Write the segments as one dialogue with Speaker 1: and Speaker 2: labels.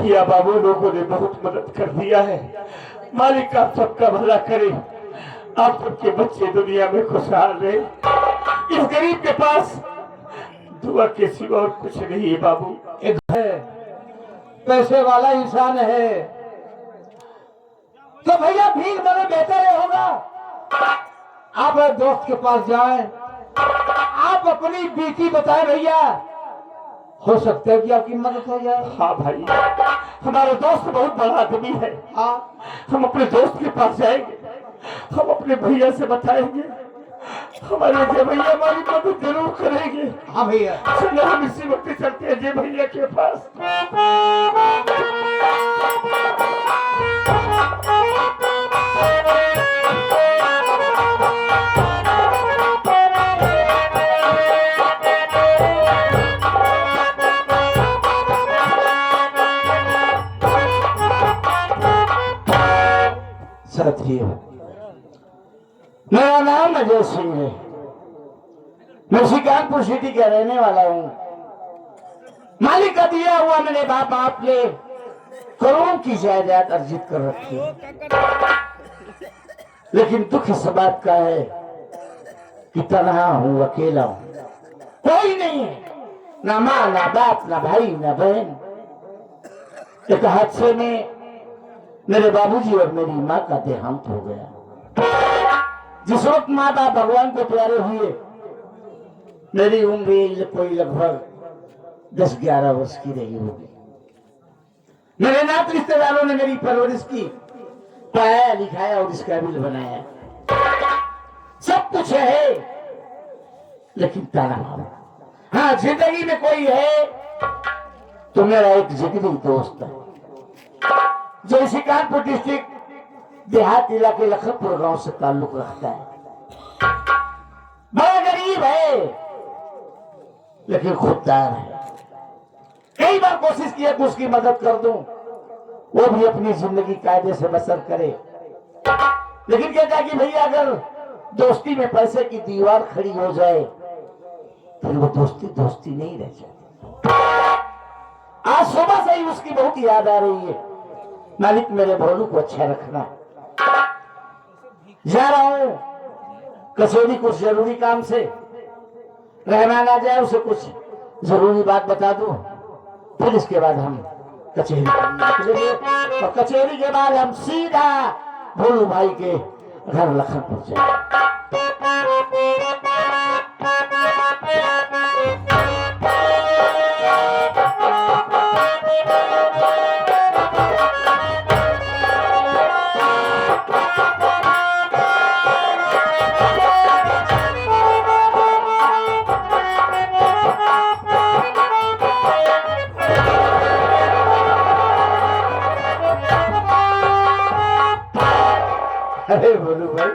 Speaker 1: मुखिया बाबू लोगों ने बहुत मदद कर दिया है। मालिक आप सबका भला करे, आप सबके बच्चे दुनिया में खुशहाल रहे। इस गरीब के पास दुआ के सिवा और कुछ नहीं है बाबू।
Speaker 2: एक है पैसे वाला इंसान है तो भैया भीख मांगे बेहतर होगा। आप दोस्त के पास जाएं, आप अपनी बीती बताएं भैया, हो सकता है कि आपकी मदद हो जाए।
Speaker 1: हाँ भाई, हमारा दोस्त बहुत बड़ा आदमी है।
Speaker 2: हाँ,
Speaker 1: हम अपने दोस्त के पास जाएंगे, हम अपने भैया से बताएंगे, हमारे जय भैया हमारी मदद जरूर करेंगे।
Speaker 2: हाँ भैया,
Speaker 1: चलो हम इसी वक्त चलते हैं जय भैया के पास।
Speaker 2: साथियों, मेरा नाम अजय सिंह है। मैं शिकारपुर सिटी का रहने वाला हूँ। मालिक का दिया हुआ मेरे बाप बाप ने करोड़ों की जायदाद अर्जित कर रखी है, लेकिन दुख इस बात का है कि तन्हा हूँ, अकेला हूँ, कोई नहीं है, ना माँ ना बाप ना भाई ना बहन। एक हादसे में मेरे बाबूजी और मेरी माँ का देहांत हो गया। जिस वक्त माँ बाप भगवान को प्यारे हुए, मेरी उम्र कोई लगभग 10-11 वर्ष की रही होगी। मेरे नात रिश्तेदारों ने मेरी परवरिश की, पढ़ाया लिखाया और इस काबिल बनाया। सब कुछ है, लेकिन ताना। हाँ, जिंदगी में कोई है तो मेरा एक जिगरी दोस्त है जो शिकारपुर डिस्ट्रिक्ट देहात इलाके लखनपुर गांव से ताल्लुक रखता है। बड़ा गरीब है लेकिन खुददार है। कई बार कोशिश किया कि उसकी मदद कर दूं, वो भी अपनी जिंदगी कायदे से बसर करे, लेकिन कहता कि भैया अगर दोस्ती में पैसे की दीवार खड़ी हो जाए फिर वो दोस्ती दोस्ती नहीं रह जाती। आज सुबह से ही उसकी बहुत याद आ रही है। मालिक मेरे भोलू को अच्छा रखना। जा रहा हूं कचौड़ी, कुछ जरूरी काम से, रहमान आ जाए उसे कुछ जरूरी बात बता दूं, फिर इसके बाद हम कचहरी निकलेंगे और कचहरी के बाद हम सीधा भोलू भाई के घर लखनपुर जाएंगे। अरे बोलू भाई,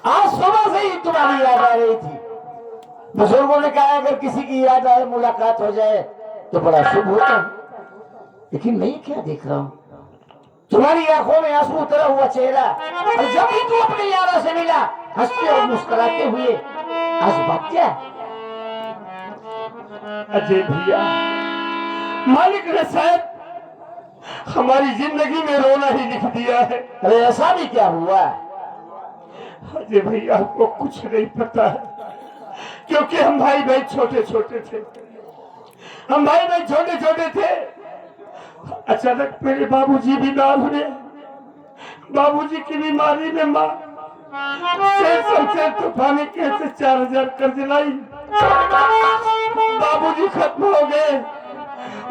Speaker 2: आज सुबह से ही तुम्हारी याद आ रही थी। बुजुर्गों ने कहा अगर किसी की याद आए, मुलाकात हो जाए तो बड़ा शुभ होता है, लेकिन मैं क्या देख रहा हूँ, तुम्हारी आंखों में आंसू उतरा हुआ चेहरा, और जब ही तू अपने यारों से मिला हंसते और मुस्कुराते हुए, आज बात क्या है?
Speaker 1: अजय भैया, मालिक ने शायद हमारी जिंदगी में रोना ही लिख दिया है।
Speaker 2: अरे ऐसा भी क्या हुआ?
Speaker 1: अजय भैया आपको कुछ नहीं पता है, क्योंकि हम भाई भाई छोटे छोटे थे। हम भाई भाई छोटे छोटे थे। अचानक मेरे बाबूजी बीमार हुए। बाबूजी की बीमारी में माँ तूफानी कैसे 4000 कर्ज लाई। बाबूजी खत्म हो गए,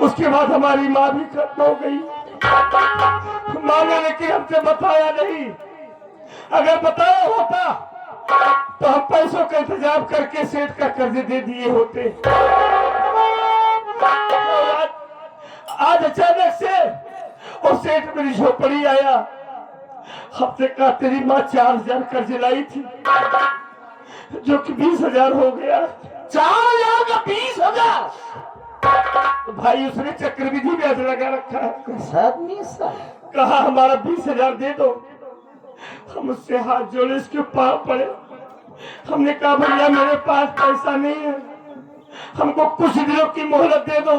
Speaker 1: उसके बाद हमारी माँ भी खत्म हो गई। माँ ने लेकिन हमसे बताया नहीं, अगर बताया होता तो हम पैसों का इंतजाम करके सेठ का कर्ज दे दिए होते। आज अचानक से वो सेठ मेरी झोपड़ी आया, हमसे कहा तेरी माँ 4000 कर्ज लाई थी, जो कि 20,000 हो गया।
Speaker 2: 4000 का 20,000?
Speaker 1: तो भाई उसने चक्रवृद्धि ब्याज लगा रखा है।
Speaker 2: कहा
Speaker 1: हमारा 20,000 दे दो। हम उससे हाथ जोड़े, इसके पांव पड़े। हमने कहा भैया मेरे पास पैसा नहीं है, हमको कुछ दिनों की मोहलत दे दो।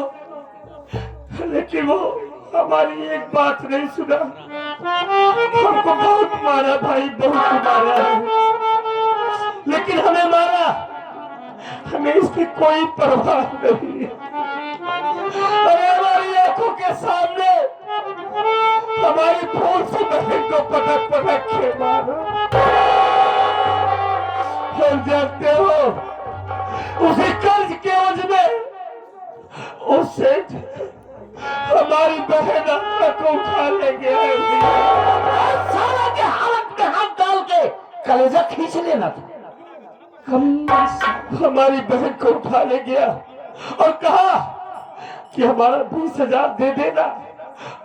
Speaker 1: लेकिन वो हमारी एक बात नहीं सुना। हमको बहुत मारा भाई, बहुत मारा है, लेकिन हमें मारा, हमें इसकी कोई परवाह नहीं। अरे हमारी आंखों के सामने हमारी फूल से बहन को पटक पटक के मारा। हम जानते हो उसी कर्ज के एवज में उससे हमारी बहन आत्मा को उठा ले गया है।
Speaker 2: साला के हालत में हाथ डाल के कलेजा खींच लेना था।
Speaker 1: हमारी बहन को उठा ले गया और कहा कि हमारा 20,000 दे देना,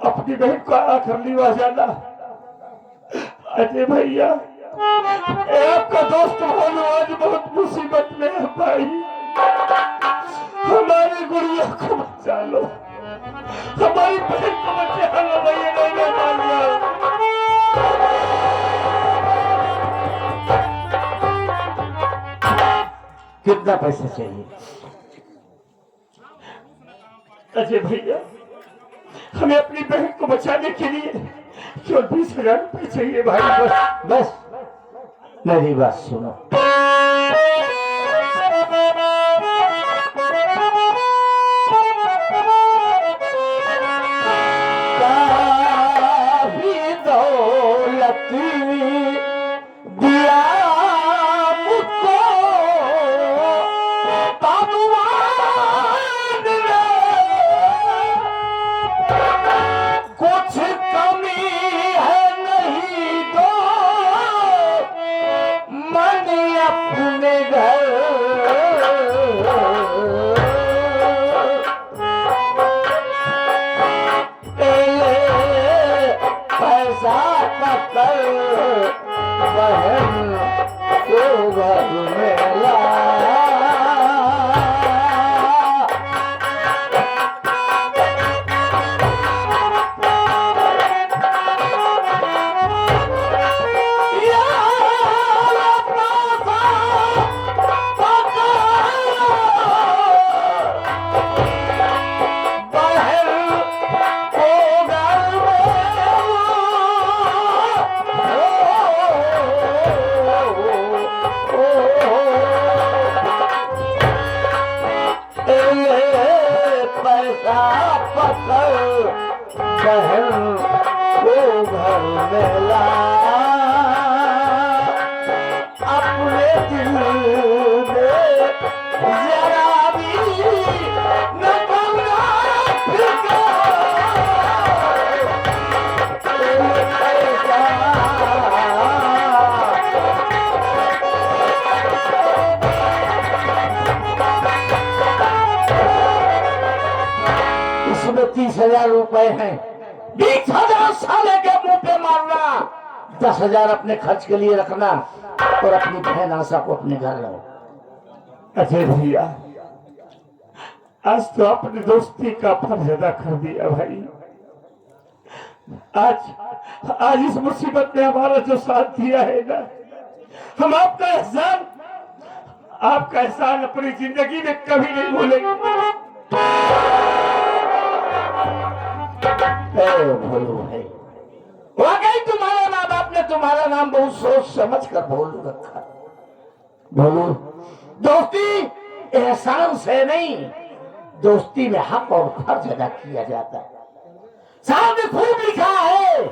Speaker 1: अपनी बहन को आखिर लिवा जाना। अजय भैया, आपका दोस्त भोलू आज बहुत मुसीबत में है भाई, हमारी गुड़िया को बचा लो, हमारी बहन को बचा लो भैया, नहीं मानिया।
Speaker 2: कितना पैसा चाहिए?
Speaker 1: अजय भैया, हमें अपनी बहन को बचाने के लिए केवल 20,000 रुपये चाहिए भाई, बस।
Speaker 2: बस मेरी बात सुनो, काफी दौलत दिया मुझको बाबूआन ने, कुछ कमी है नहीं तो मन अपने घर पैसा पकड़ बहन को घर में ला। पैसा पकड़ बहन को घर में ला, अपने दिल में जरा भी न कमरा फिर इसमें 30,000 रुपए हैं। 20,000 साले के मुंह पे मारना, 10,000 अपने खर्च के लिए रखना और अपनी बहन आशा को अपने घर लाओ।
Speaker 1: अजय भैया, आज तो अपनी दोस्ती का फर्ज अदा कर दिया भाई। आज इस मुसीबत में हमारा जो साथ दिया है ना, हम आपका एहसान अपनी जिंदगी में कभी नहीं भूलेंगे।
Speaker 2: भोलू है, वाकई तुम्हारा माँ बाप ने तुम्हारा नाम बहुत सोच समझ कर भोलू रखा। भोलू, दोस्ती एहसान से नहीं, दोस्ती में हक और फर्ज अदा किया जाता है। सामने खूब लिखा है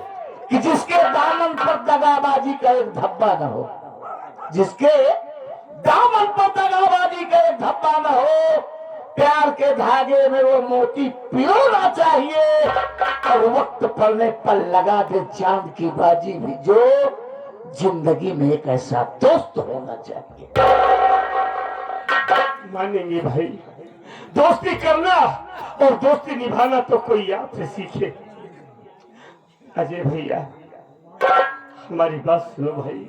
Speaker 2: कि जिसके दामन पर दगाबाजी का एक धब्बा न हो, जिसके दामन पर दगाबाजी का एक धब्बा न हो, प्यार के धागे में वो मोती पिरोना चाहिए और वक्त पड़ने पर लगा दे चांद की बाजी भी, जो जिंदगी में एक ऐसा दोस्त होना चाहिए।
Speaker 1: मानेंगे भाई, दोस्ती करना और दोस्ती निभाना तो कोई आपसे सीखे। अजय भैया, हमारी बात सुनो भाई।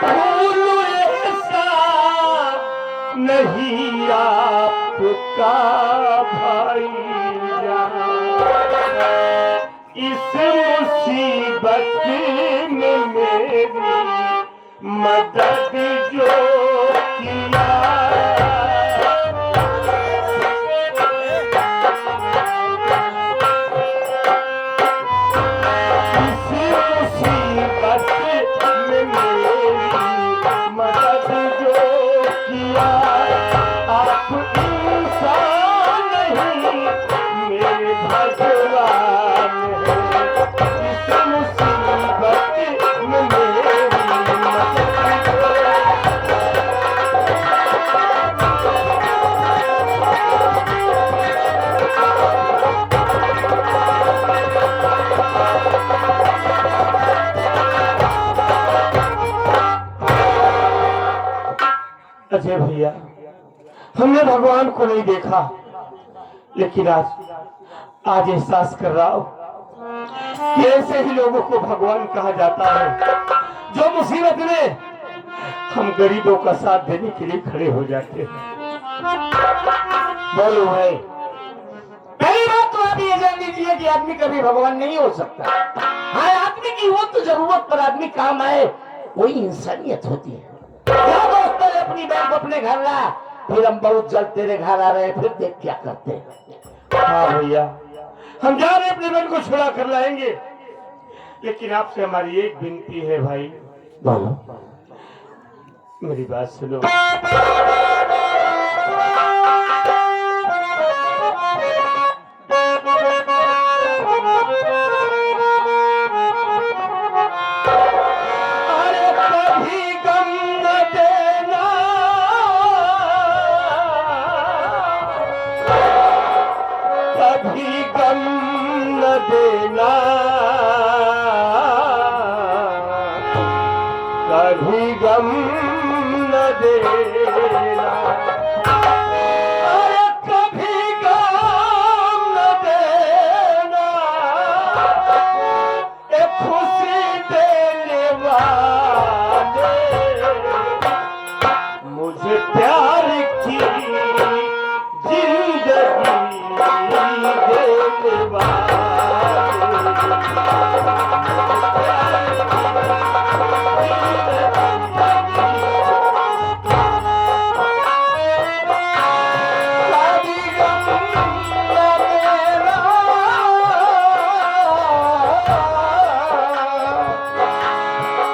Speaker 2: भोलू
Speaker 1: में मेरी मदद जो किया, इसी मुसीबत में मेरी मदद जो किया। आप इंसान नहीं मेरे भगवान हैं, इस मुसीबत में मेरी मदद जो। अजय भैया, हमने भगवान को नहीं देखा, लेकिन आज एहसास कर रहा हूं कि ऐसे ही लोगों को भगवान कहा जाता है, जो मुसीबत में हम गरीबों का साथ देने के लिए खड़े हो जाते हैं।
Speaker 2: बोलो भाई, पहली बात तो आप ये जान लीजिए कि आदमी कभी भगवान नहीं हो सकता। हाँ, आदमी की वो तो जरूरत पर आदमी काम आए, वही इंसानियत होती है। क्या दोस्त ने अपनी बहन को अपने घर ला, फिर हम बहुत जल्द तेरे घर आ रहे, फिर देख क्या करते।
Speaker 1: हाँ भैया, हम जा रहे अपने बहन को छुड़ा कर लाएंगे, लेकिन आपसे हमारी एक विनती है भाई।
Speaker 2: बोलो।
Speaker 1: मेरी बात सुनो। अरे कभी गम न देना, कभी गम न देना, कभी गम न देना, अरे कभी गम न देना, एक खुशी देने वाले, मुझे प्यार की जिंदगी देने वाले।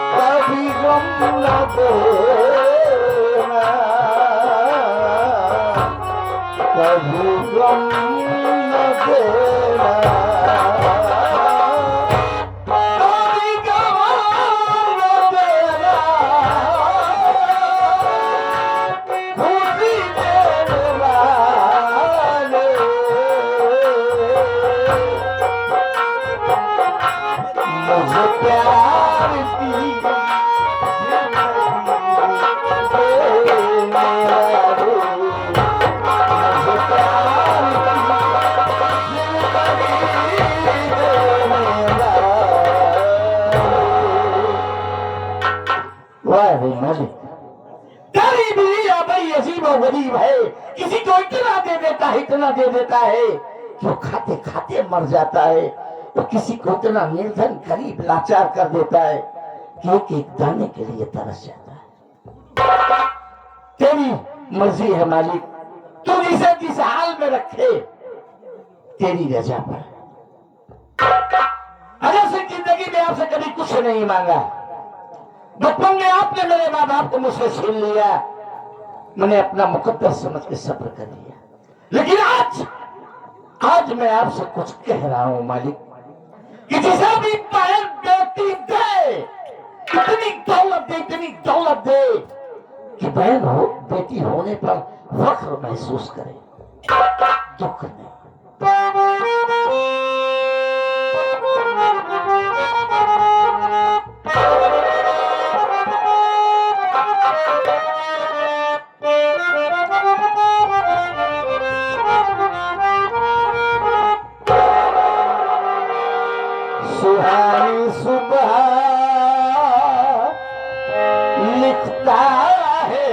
Speaker 2: कभी गम न देना, कभी गम न देना, खुशी देने वाले, मुझे प्यार की गरीब है, किसी को इतना दे देता है, इतना दे देता है कि वो खाते खाते मर जाता है, तो किसी को इतना निर्धन गरीब लाचार कर देता है कि एक एक दाने के लिए तरस जाता है। तेरी मर्जी है मालिक, तू जिसे जिस हाल में रखे तेरी रजा पर। अगर से जिंदगी में आपसे कभी कुछ नहीं मांगा, बचपन में आपने मेरे माँ बाप को मुझसे छीन लिया, मैंने अपना मुकद्दस समझ के सब्र कर लिया, लेकिन आज मैं आपसे कुछ कह रहा हूं मालिक, कि जिसे भी बहन बेटी दे, इतनी दौलत दे कि बहन हो बेटी होने पर फख्र महसूस करे, दुख नहीं। सुहानी सुबह लिखता है,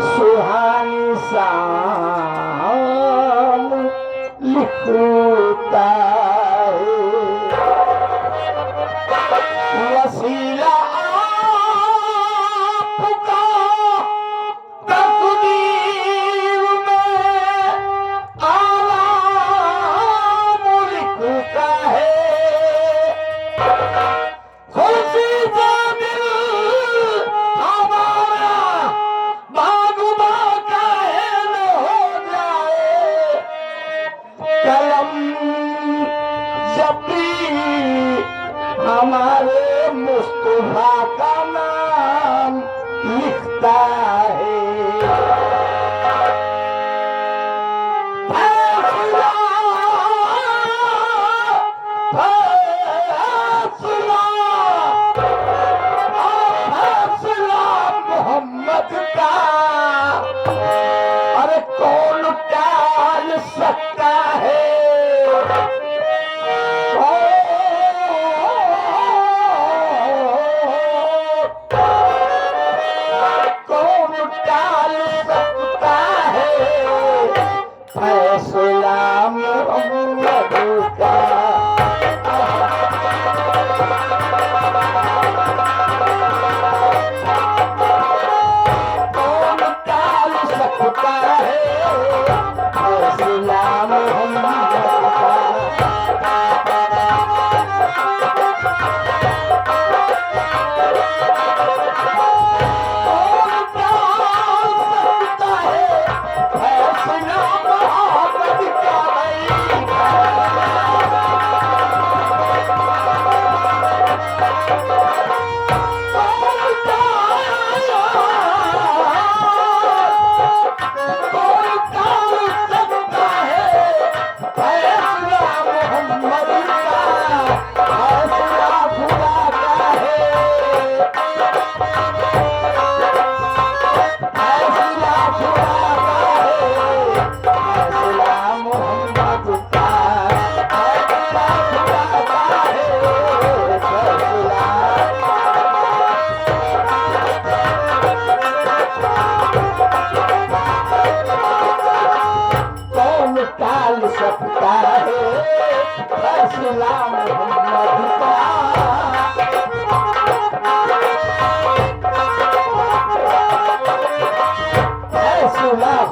Speaker 2: सुहानी शाम लिखता है, मुस्तफा का नाम लिखता है। फैसला मोहम्मद का, अरे कौन टाल सकता है? कौन टाल सकता है फैसला मोहम्मद का?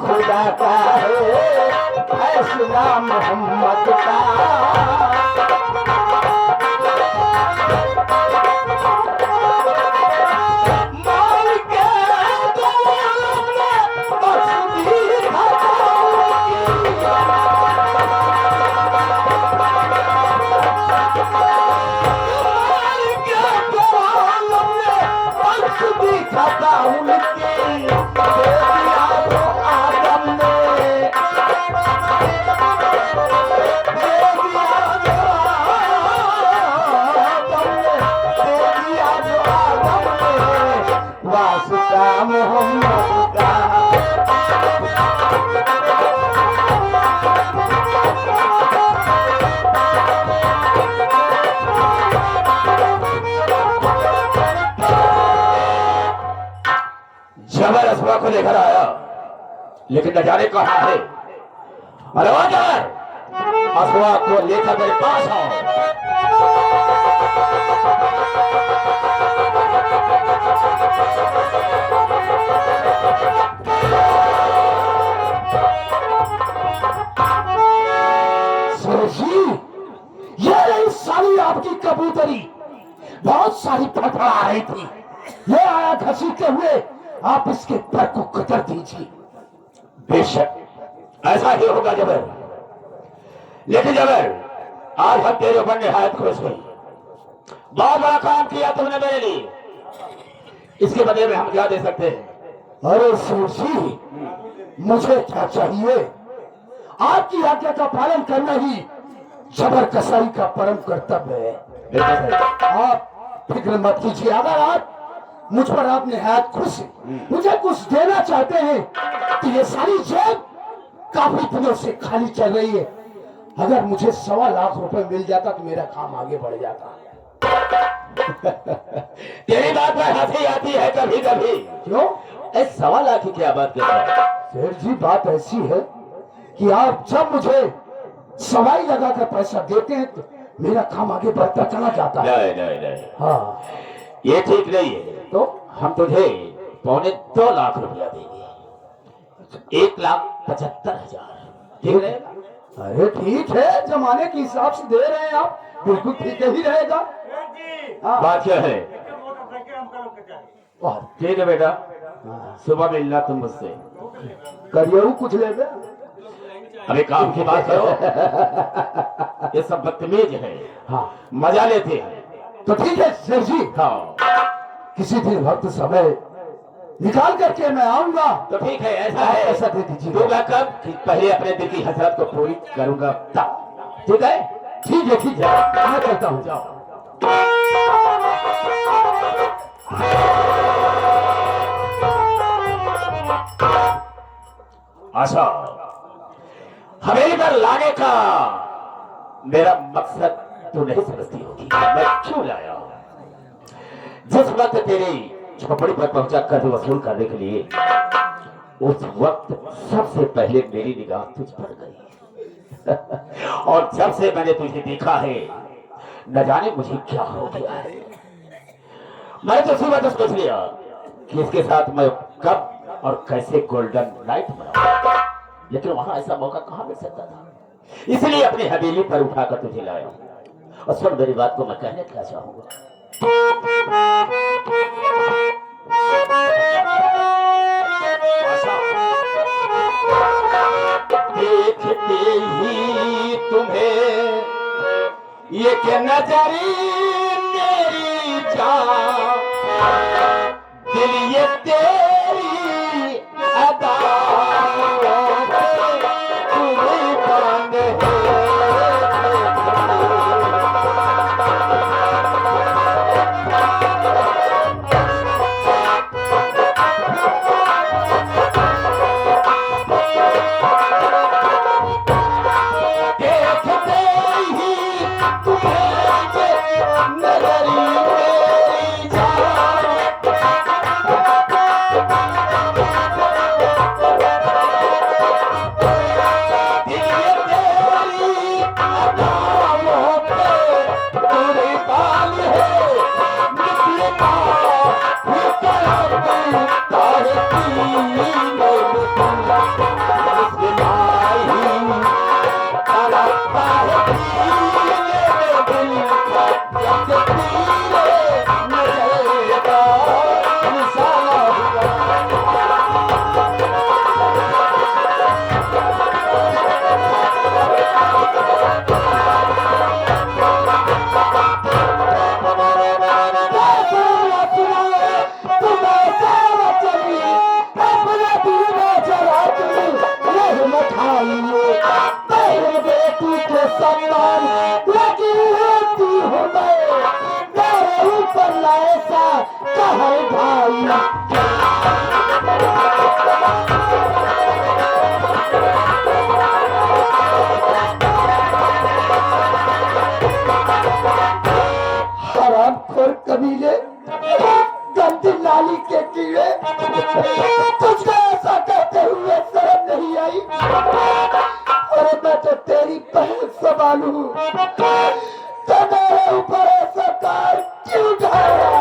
Speaker 2: खुदा का है फैसला मोहम्मद का। मोहम्मद का जबर असवा को लेकर आया, लेकिन न जाने कहाँ है। अरे असवा को लेकर मेरे पास आओ। ये रही सारी आपकी कबूतरी, बहुत सारी फटफड़ा आई थी, ये आया घसीटते हुए, आप इसके पर को कतर दीजिए। बेशक ऐसा ही होगा जबर, लेकिन जबर आज हम तेरे ऊपर निहायत खुश हुई। बहुत बड़ा काम किया तुमने मेरे लिए, इसके बदले में हम क्या दे सकते हैं? अरे सूरजी, मुझे क्या चाहिए? आपकी आज्ञा का पालन करना ही जबर कसाई का परम कर्तव्य है। आप फिक्र मत कीजिए, अगर आप मुझ पर आप निहायत खुश मुझे कुछ देना चाहते हैं तो ये सारी जेब काफी दिनों से खाली चल रही है। अगर मुझे 1.25 लाख रुपए मिल जाता तो मेरा काम आगे बढ़ जाता। तेरी बात में हंसी आती है कभी कभी। क्यों? 1.25 लाख की क्या बात कर रहे हैं? सेठ जी, बात ऐसी है कि आप जब मुझे सवाई लगाकर पैसा देते हैं तो मेरा काम आगे बढ़ता चला जाता है। नहीं। हाँ, ये ठीक नहीं है। तो हम तुझे 2.25 लाख रुपया देंगे। 1,75,000 ठीक रहेगा? अरे ठीक है, जमाने के हिसाब से दे रहे हैं आप, बिल्कुल ठीक ही रहेगा। बात क्या है? ठीक है बेटा, सुबह मिलना तुम मुझसे। करिए कुछ ले गया, अरे काम की बात करो। ये सब बदतमीज है। हाँ, मजा लेते हैं। तो ठीक है शेर जी,
Speaker 1: हाँ
Speaker 2: किसी दिन वक्त समय निकाल करके मैं आऊंगा।
Speaker 1: तो ठीक है, ऐसा
Speaker 2: आप
Speaker 1: है,
Speaker 2: पैसा दे दीजिए।
Speaker 1: दूंगा कब कि पहले अपने दिल की हसरत को पूरी करूंगा तब। ठीक है,
Speaker 2: ठीक है ठीक है, मैं कहता हूँ।
Speaker 1: जाओ। आशा हवेली पर लाने का मेरा मकसद तू नहीं समझती होगी, मैं क्यों लाया। जिस वक्त तेरी झोपड़ी पर पहुंचा कर्ज वसूल करने के लिए, उस वक्त सबसे पहले मेरी निगाह तुझ पर गई और जब से मैंने तुझे देखा है, न जाने मुझे क्या हो गया है। मैंने तो सुबह तो सोच लिया कि इसके साथ मैं कब और कैसे गोल्डन नाइट मनाऊं, लेकिन वहां ऐसा मौका कहां मिल सकता था। इसलिए अपनी हवेली पर उठाकर तुझे लाया। और सुन मेरी बात को मैं कहने क्या चाहूंगा। देखते ही तुम्हें ये क्या नजरी मेरी जान, दिल ये तेरी अदा कुर्बान है।
Speaker 2: कबीले गंदी नाली के कीड़े, तुझको ऐसा कहते हुए शर्म नहीं आई। अरे मैं तो तेरी बहन सवाल हूँ, तो मेरे ऊपर ऐसा कार क्यों ढाया।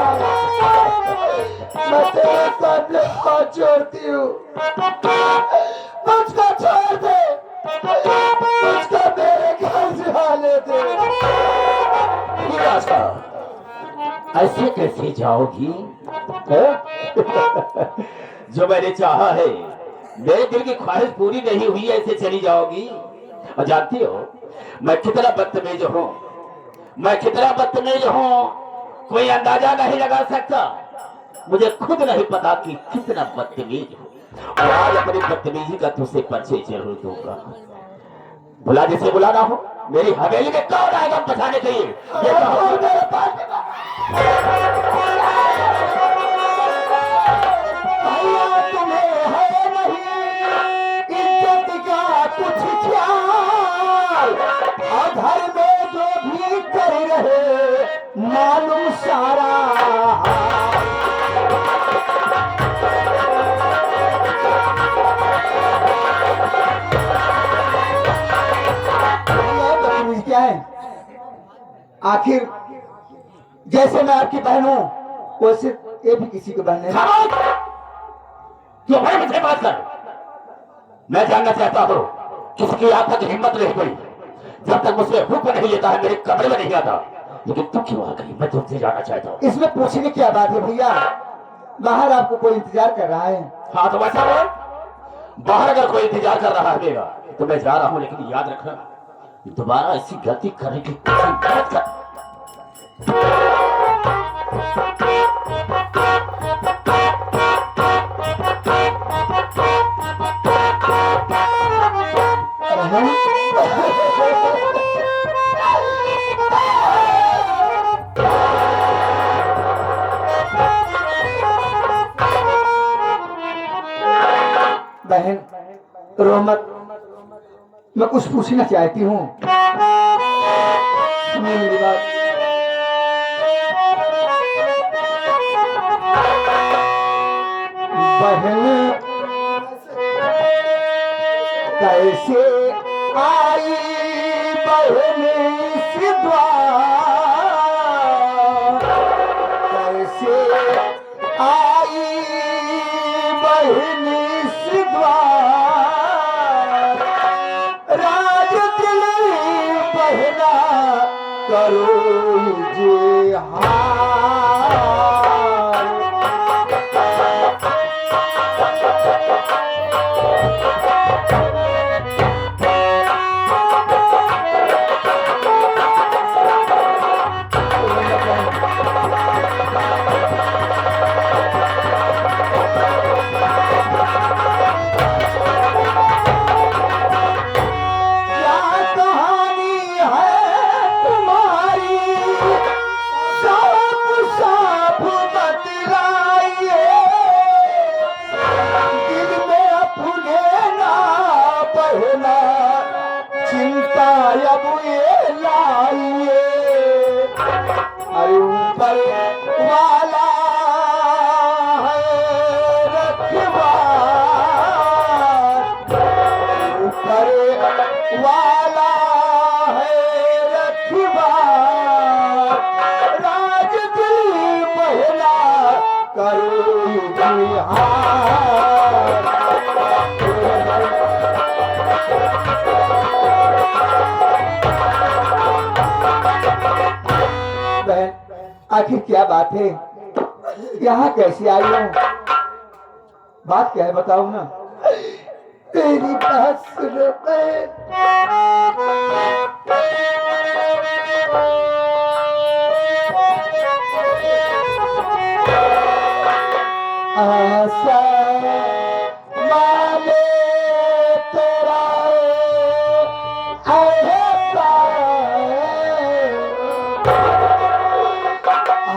Speaker 2: मैं तेरे सामने हाथ जोड़ती हूँ, मुझको छोड़ दे, मुझको मेरे घर जाने दे।
Speaker 1: ऐसे कैसे जाओगी? जो मैंने चाहा है, मेरे दिल की ख्वाहिश पूरी नहीं हुई, ऐसे चली जाओगी? और जानती हो मैं कितना बदतमीज हूँ, मैं कितना बदतमीज हूँ, कोई अंदाजा नहीं लगा सकता। मुझे खुद नहीं पता कि कितना बदतमीज हूँ। और आज अपनी बदतमीजी का तुझसे परिचय जरूर दूंगा। बुला जिसे बुलाना हो, मेरी हवेली में कौन आएगा बचाने के लिए? ये मेरे पास
Speaker 2: भैया तुम्हें है नहीं इज्जत का कुछ ख्याल, और घर में जो भी कर रहे मालूम सारा। क्या है आखिर, जैसे मैं आपकी बहन हूं वैसे ये भी किसी की बहन है।
Speaker 1: क्यों भाई मुझे बात कर? मैं जानना चाहता हूँ किसकी आप तक हिम्मत नहीं पड़ी, जब तक मुझसे हुक्म नहीं लेता है मेरे कमरे में नहीं आता। लेकिन तू क्यों आ गई, मैं तुमसे जानना चाहता हूँ।
Speaker 2: इसमें पूछने क्या बात है भैया, बाहर आपको कोई इंतजार कर रहा है।
Speaker 1: हाँ तो वैसा बोल, बाहर अगर कोई इंतजार कर रहा है मेरा तो मैं जा रहा हूँ, लेकिन याद रखना दोबारा ऐसी गलती करने की कोशिश मत कर।
Speaker 2: बहन रो मत, मैं कुछ पूछना चाहती हूँ, सुनिए मेरी बात। बहन कैसे आई बहन से द्वार, कैसे आई बहन से द्वार, राज दिल बहना करो जे हार। आखिर क्या बात है, यहाँ कैसे आई हो? बात क्या है बताओ ना। तेरी बात सुनो आशा माने तेरा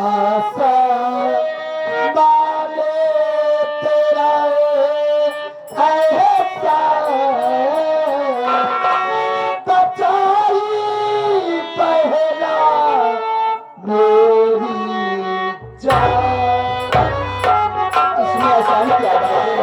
Speaker 2: आशा माने तेरा बचाई पहला मेरी जान। इसमें आसानी क्या बात है?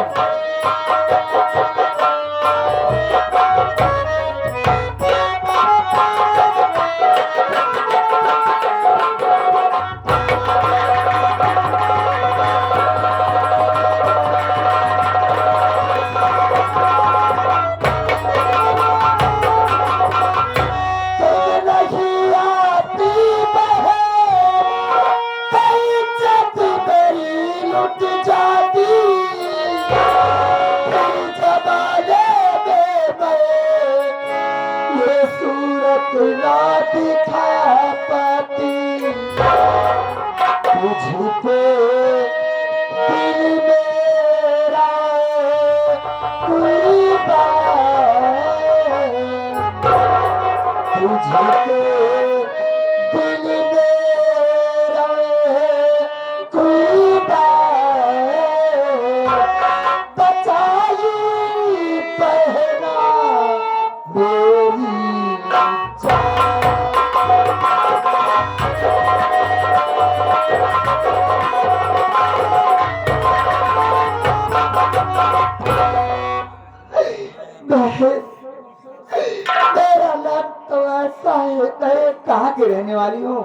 Speaker 2: ना दिखा पाती तुझको दिल मेरा कुर्बान, तुझको दिल मेरा कुर्बान, बचाई पहना मेरी तेरा नाम तो ऐसा है, मैं कहाँ की रहने वाली हूँ?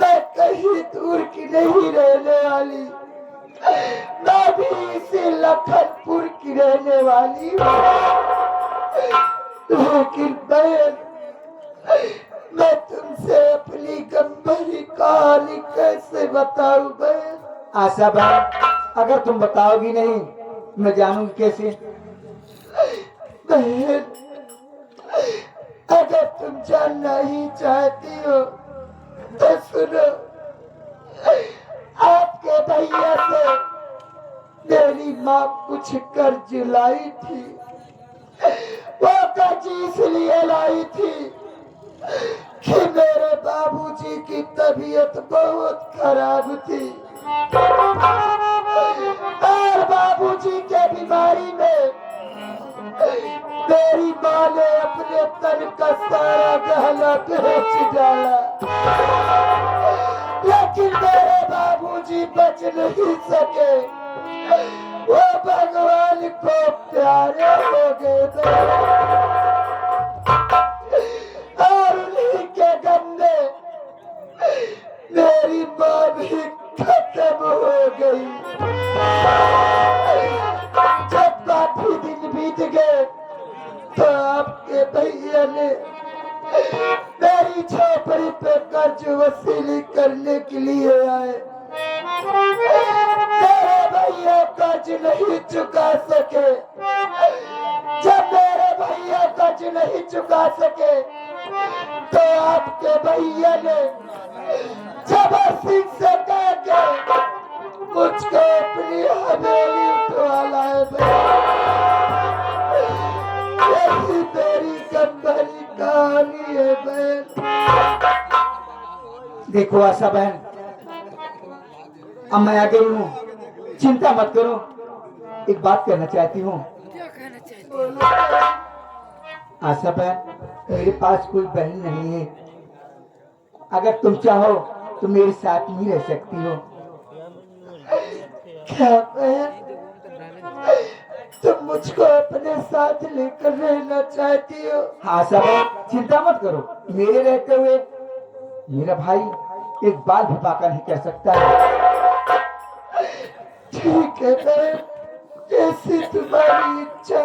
Speaker 2: मैं कहीं दूर की नहीं रहने वाली, मैं भी इसी लखनपुर की रहने वाली हूँ। लेकिन मैं तुमसे अपनी गंभीर कहानी कैसे बताऊं बहन? आशा बहन, अगर तुम बताओगी नहीं मैं जानूंगी कैसे? बहन, अगर तुम जानना ही चाहती हो तो सुनो, आपके भैया से मेरी माँ कुछ कर्ज लाई थी। वो कर्ज इसलिए लाई थी कि मेरे बाबूजी की तबीयत बहुत खराब थी और बाबूजी के बीमारी में मेरी माँ ने अपने तन का सारा गहना बेच डाला, लेकिन मेरे बाबूजी बच नहीं सके। वो भगवान को प्यारे हो गए और उन्हीं के गम में मेरी माँ भी खत्म हो गई। जब काफी दिन बीत गए तो आपके भैया ने मेरी झोपड़ी पे कर्ज वसूली करने के लिए आए। मेरे भैया कर्ज नहीं चुका सके। जब मेरे भैया कर्ज नहीं चुका सके तो आपके भैया ने जबरदस्ती से कह के मुझको अपनी हवेली उठवा लाए। यही मेरी गंभीर कहानी है बहन। देखो आशा बहन, अब मैं आ गई हूँ, चिंता मत करो। एक बात कहना चाहती हूँ। आशा बहन, मेरे पास कोई बहन नहीं है। अगर तुम चाहो तो मेरे साथ ही रह सकती हो। क्या बहन, तुम मुझको अपने साथ लेकर रहना चाहती हो? हाँ आशा बहन, चिंता मत करो। मेरे रहते हुए मेरा भाई एक बाल भी बाका नहीं कर सकता है। ठीक है बहन, जैसी तुम्हारी इच्छा।